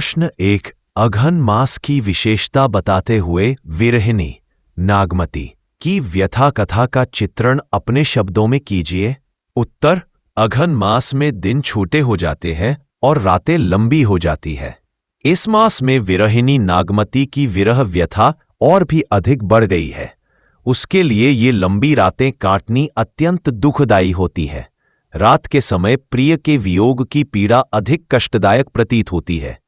प्रश्न एक, अघन मास की विशेषता बताते हुए विरहिणी नागमती की व्यथा कथा का चित्रण अपने शब्दों में कीजिए। उत्तर, अघन मास में दिन छोटे हो जाते हैं और रातें लंबी हो जाती है। इस मास में विरहिणी नागमती की विरह व्यथा और भी अधिक बढ़ गई है। उसके लिए ये लंबी रातें काटनी अत्यंत दुखदायी होती है। रात के समय प्रिय के वियोग की पीड़ा अधिक कष्टदायक प्रतीत होती है।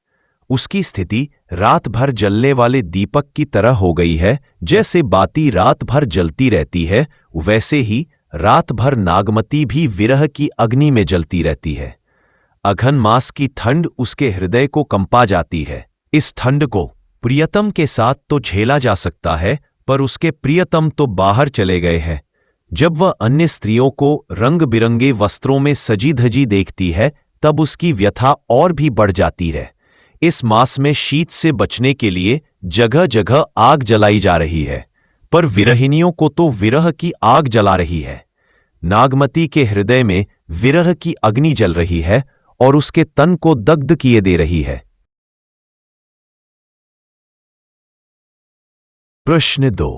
उसकी स्थिति रात भर जलने वाले दीपक की तरह हो गई है। जैसे बाती रात भर जलती रहती है, वैसे ही रात भर नागमती भी विरह की अग्नि में जलती रहती है। अघन मास की ठंड उसके हृदय को कंपा जाती है। इस ठंड को प्रियतम के साथ तो झेला जा सकता है, पर उसके प्रियतम तो बाहर चले गए हैं। जब वह अन्य स्त्रियों को रंग बिरंगे वस्त्रों में सजी धजी देखती है, तब उसकी व्यथा और भी बढ़ जाती है। इस मास में शीत से बचने के लिए जगह जगह आग जलाई जा रही है, पर विरहिणियों को तो विरह की आग जला रही है। नागमती के हृदय में विरह की अग्नि जल रही है और उसके तन को दग्ध किए दे रही है। प्रश्न 2,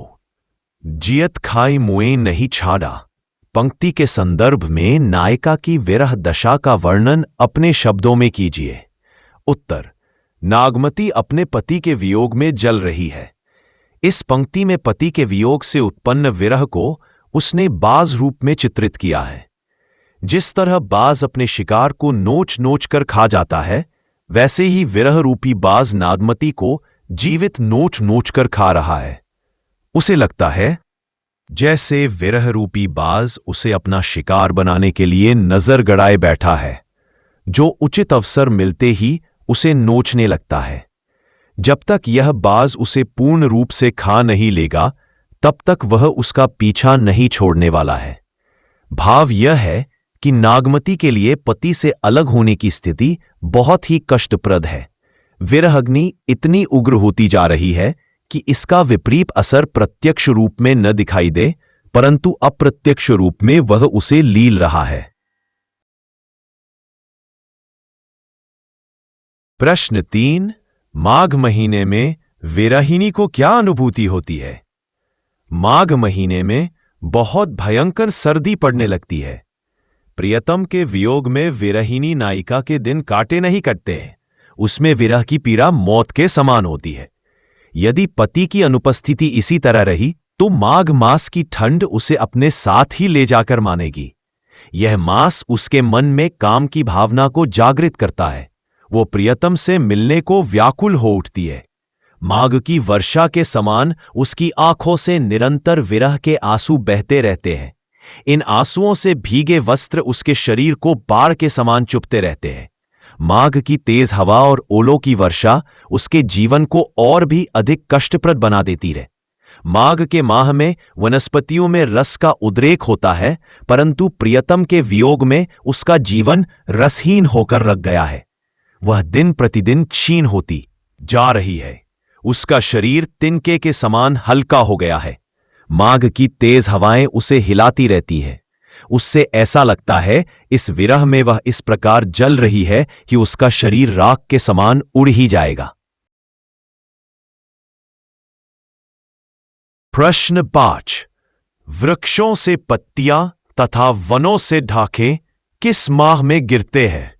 जियत खाई मुए नहीं छाड़ा पंक्ति के संदर्भ में नायिका की विरह दशा का वर्णन अपने शब्दों में कीजिए। उत्तर, नागमती अपने पति के वियोग में जल रही है। इस पंक्ति में पति के वियोग से उत्पन्न विरह को उसने बाज रूप में चित्रित किया है। जिस तरह बाज अपने शिकार को नोच नोच कर खा जाता है, वैसे ही विरह रूपी बाज नागमती को जीवित नोच नोच कर खा रहा है। उसे लगता है जैसे विरह रूपी बाज उसे अपना शिकार बनाने के लिए नजर गड़ाए बैठा है, जो उचित अवसर मिलते ही उसे नोचने लगता है। जब तक यह बाज उसे पूर्ण रूप से खा नहीं लेगा, तब तक वह उसका पीछा नहीं छोड़ने वाला है। भाव यह है कि नागमती के लिए पति से अलग होने की स्थिति बहुत ही कष्टप्रद है। विरह अग्नि इतनी उग्र होती जा रही है कि इसका विपरीत असर प्रत्यक्ष रूप में न दिखाई दे, परंतु अप्रत्यक्ष रूप में वह उसे लील रहा है। प्रश्न 3, माघ महीने में विरहिणी को क्या अनुभूति होती है? माघ महीने में बहुत भयंकर सर्दी पड़ने लगती है। प्रियतम के वियोग में विरहिणी नायिका के दिन काटे नहीं कटते हैं। उसमें विरह की पीड़ा मौत के समान होती है। यदि पति की अनुपस्थिति इसी तरह रही, तो माघ मास की ठंड उसे अपने साथ ही ले जाकर मानेगी। यह मास उसके मन में काम की भावना को जागृत करता है। वो प्रियतम से मिलने को व्याकुल हो उठती है। माघ की वर्षा के समान उसकी आंखों से निरंतर विरह के आंसू बहते रहते हैं। इन आंसुओं से भीगे वस्त्र उसके शरीर को बाढ़ के समान चुभते रहते हैं। माघ की तेज हवा और ओलों की वर्षा उसके जीवन को और भी अधिक कष्टप्रद बना देती है। माघ के माह में वनस्पतियों में रस का उद्रेक होता है, परंतु प्रियतम के वियोग में उसका जीवन रसहीन होकर रख गया है। वह दिन प्रतिदिन क्षीण होती जा रही है। उसका शरीर तिनके के समान हल्का हो गया है। माघ की तेज हवाएं उसे हिलाती रहती हैं। उससे ऐसा लगता है इस विरह में वह इस प्रकार जल रही है कि उसका शरीर राख के समान उड़ ही जाएगा। प्रश्न 5, वृक्षों से पत्तियां तथा वनों से ढाके किस माह में गिरते हैं?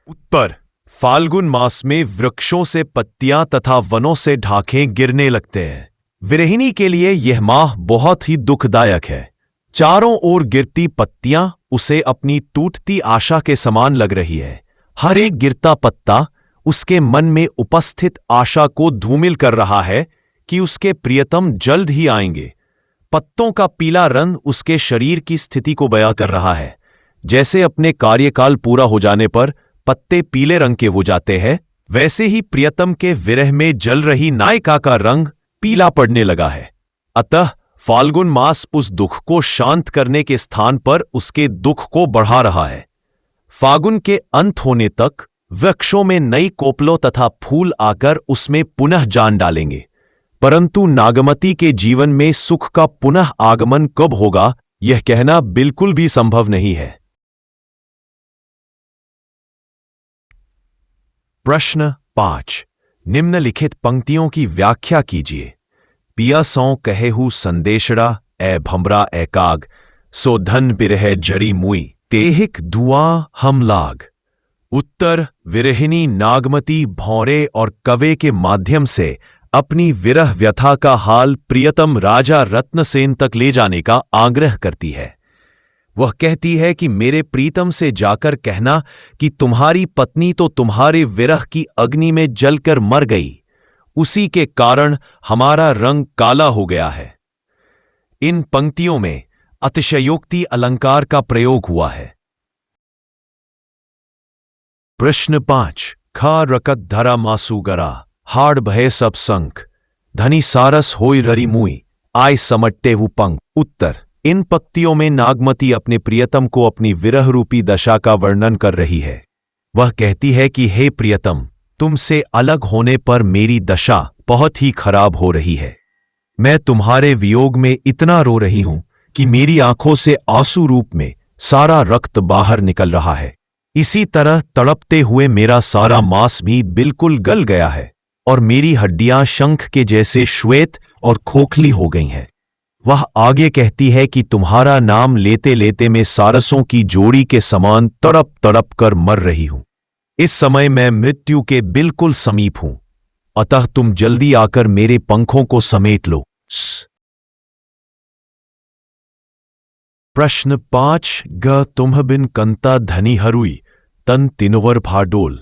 उत्तर, फाल्गुन मास में वृक्षों से पत्तियां तथा वनों से ढाकें गिरने लगते हैं। विरहिणी के लिए यह माह बहुत ही दुखदायक है। चारों ओर गिरती पत्तियां उसे अपनी टूटती आशा के समान लग रही है। हर एक गिरता पत्ता उसके मन में उपस्थित आशा को धूमिल कर रहा है कि उसके प्रियतम जल्द ही आएंगे। पत्तों का पीला रंग उसके शरीर की स्थिति को बयां कर रहा है। जैसे अपने कार्यकाल पूरा हो जाने पर पत्ते पीले रंग के हो जाते हैं, वैसे ही प्रियतम के विरह में जल रही नायिका का रंग पीला पड़ने लगा है। अतः फाल्गुन मास उस दुख को शांत करने के स्थान पर उसके दुख को बढ़ा रहा है। फागुन के अंत होने तक वृक्षों में नई कोपलों तथा फूल आकर उसमें पुनः जान डालेंगे, परंतु नागमती के जीवन में सुख का पुनः आगमन कब होगा, यह कहना बिल्कुल भी संभव नहीं है। प्रश्न 5 निम्नलिखित पंक्तियों की व्याख्या कीजिए। पिया सौ कहेहू संदेशड़ा ए भमरा ए काग, सो धन बिरह जरी मुई, तेहिक दुआ हम लाग। उत्तर, विरहिणी नागमती भौरे और कवे के माध्यम से अपनी विरह व्यथा का हाल प्रियतम राजा रत्नसेन तक ले जाने का आग्रह करती है। वह कहती है कि मेरे प्रीतम से जाकर कहना कि तुम्हारी पत्नी तो तुम्हारे विरह की अग्नि में जलकर मर गई, उसी के कारण हमारा रंग काला हो गया है। इन पंक्तियों में अतिशयोक्ति अलंकार का प्रयोग हुआ है। प्रश्न 5 खा रकत धरा मासू गरा, हाड़ भय सब संख, धनी सारस होई ररी मुई, आय समट्टे हु पंख। उत्तर, इन पंक्तियों में नागमती अपने प्रियतम को अपनी विरह रूपी दशा का वर्णन कर रही है। वह कहती है कि हे प्रियतम, तुमसे अलग होने पर मेरी दशा बहुत ही खराब हो रही है। मैं तुम्हारे वियोग में इतना रो रही हूं कि मेरी आंखों से आंसू रूप में सारा रक्त बाहर निकल रहा है। इसी तरह तड़पते हुए मेरा सारा मांस भी बिल्कुल गल गया है और मेरी हड्डियां शंख के जैसे श्वेत और खोखली हो गई हैं। वह आगे कहती है कि तुम्हारा नाम लेते लेते मैं सारसों की जोड़ी के समान तड़प तड़प कर मर रही हूं। इस समय मैं मृत्यु के बिल्कुल समीप हूं, अतः तुम जल्दी आकर मेरे पंखों को समेट लो। प्रश्न 5 ग तुम्ह बिन कंता धनी हरुई, तन तिनवर भाडोल,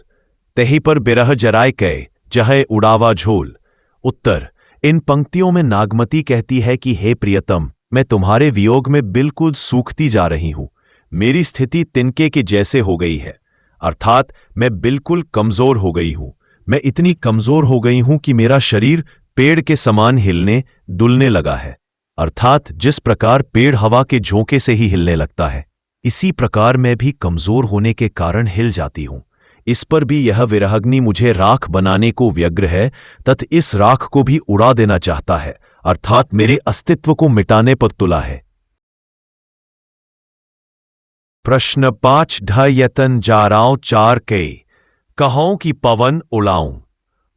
तही पर बिरह जराय कय, जहै उड़ावा झोल। उत्तर, इन पंक्तियों में नागमती कहती है कि हे प्रियतम, मैं तुम्हारे वियोग में बिल्कुल सूखती जा रही हूं। मेरी स्थिति तिनके के जैसे हो गई है, अर्थात मैं बिल्कुल कमजोर हो गई हूं। मैं इतनी कमजोर हो गई हूं कि मेरा शरीर पेड़ के समान हिलने डुलने लगा है, अर्थात जिस प्रकार पेड़ हवा के झोंके से ही हिलने लगता है, इसी प्रकार मैं भी कमजोर होने के कारण हिल जाती हूं। इस पर भी यह विरहाग्नि मुझे राख बनाने को व्यग्र है, तथा इस राख को भी उड़ा देना चाहता है, अर्थात मेरे अस्तित्व को मिटाने पर तुला है। प्रश्न 5 ढ यतन जाराओ चार कई, कहों कि पवन उड़ाऊं,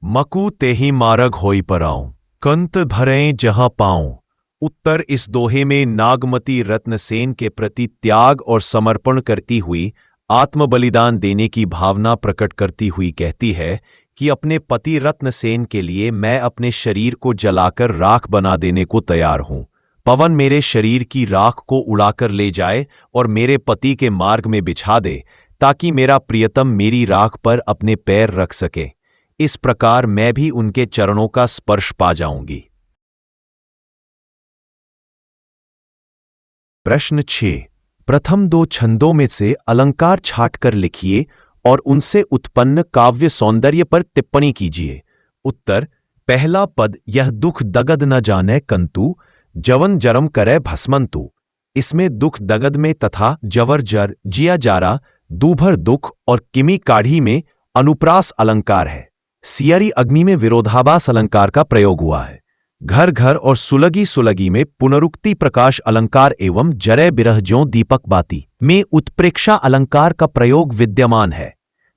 मकू तेही मारग होई पराऊं, कंत भरें जहां पाऊं। उत्तर, इस दोहे में नागमती रत्नसेन के प्रति त्याग और समर्पण करती हुई आत्म बलिदान देने की भावना प्रकट करती हुई कहती है कि अपने पति रत्नसेन के लिए मैं अपने शरीर को जलाकर राख बना देने को तैयार हूं। पवन मेरे शरीर की राख को उड़ाकर ले जाए और मेरे पति के मार्ग में बिछा दे, ताकि मेरा प्रियतम मेरी राख पर अपने पैर रख सके। इस प्रकार मैं भी उनके चरणों का स्पर्श पा जाऊंगी। प्रश्न 6 प्रथम 2 छंदों में से अलंकार छांटकर लिखिए और उनसे उत्पन्न काव्य सौंदर्य पर टिप्पणी कीजिए। उत्तर, पहला पद यह दुख दगद न जाने कंतु, जवन जरम करे भस्मंतु। इसमें दुख दगद में तथा जवर जर जिया जारा, दूभर दुख और किमी काढ़ी में अनुप्रास अलंकार है। सियरी अग्नि में विरोधाभास अलंकार का प्रयोग हुआ है। घर घर और सुलगी सुलगी में पुनरुक्ति प्रकाश अलंकार एवं जरे बिरह ज्यों दीपक बाती में उत्प्रेक्षा अलंकार का प्रयोग विद्यमान है।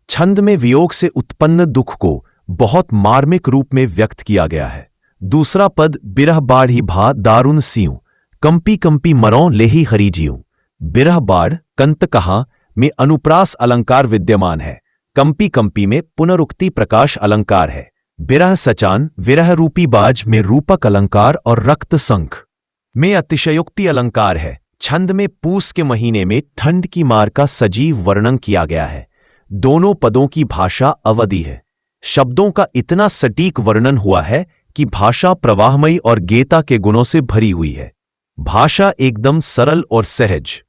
छंद में वियोग से उत्पन्न दुख को बहुत मार्मिक रूप में व्यक्त किया गया है। दूसरा पद बिरह बाढ़ी भा दारुण सियूं, कंपी कंपी मरों लेही हरी जियूं। बिरह बाढ़ कंत कहा में अनुप्रास अलंकार विद्यमान है। कंपी कंपी में पुनरुक्ति प्रकाश अलंकार है। बिरह सचान विरह रूपी बाज में रूपक अलंकार और रक्त संख में अतिशयोक्ति अलंकार है। छंद में पूस के महीने में ठंड की मार का सजीव वर्णन किया गया है। दोनों पदों की भाषा अवधि है। शब्दों का इतना सटीक वर्णन हुआ है कि भाषा प्रवाहमयी और गेता के गुणों से भरी हुई है। भाषा एकदम सरल और सहज।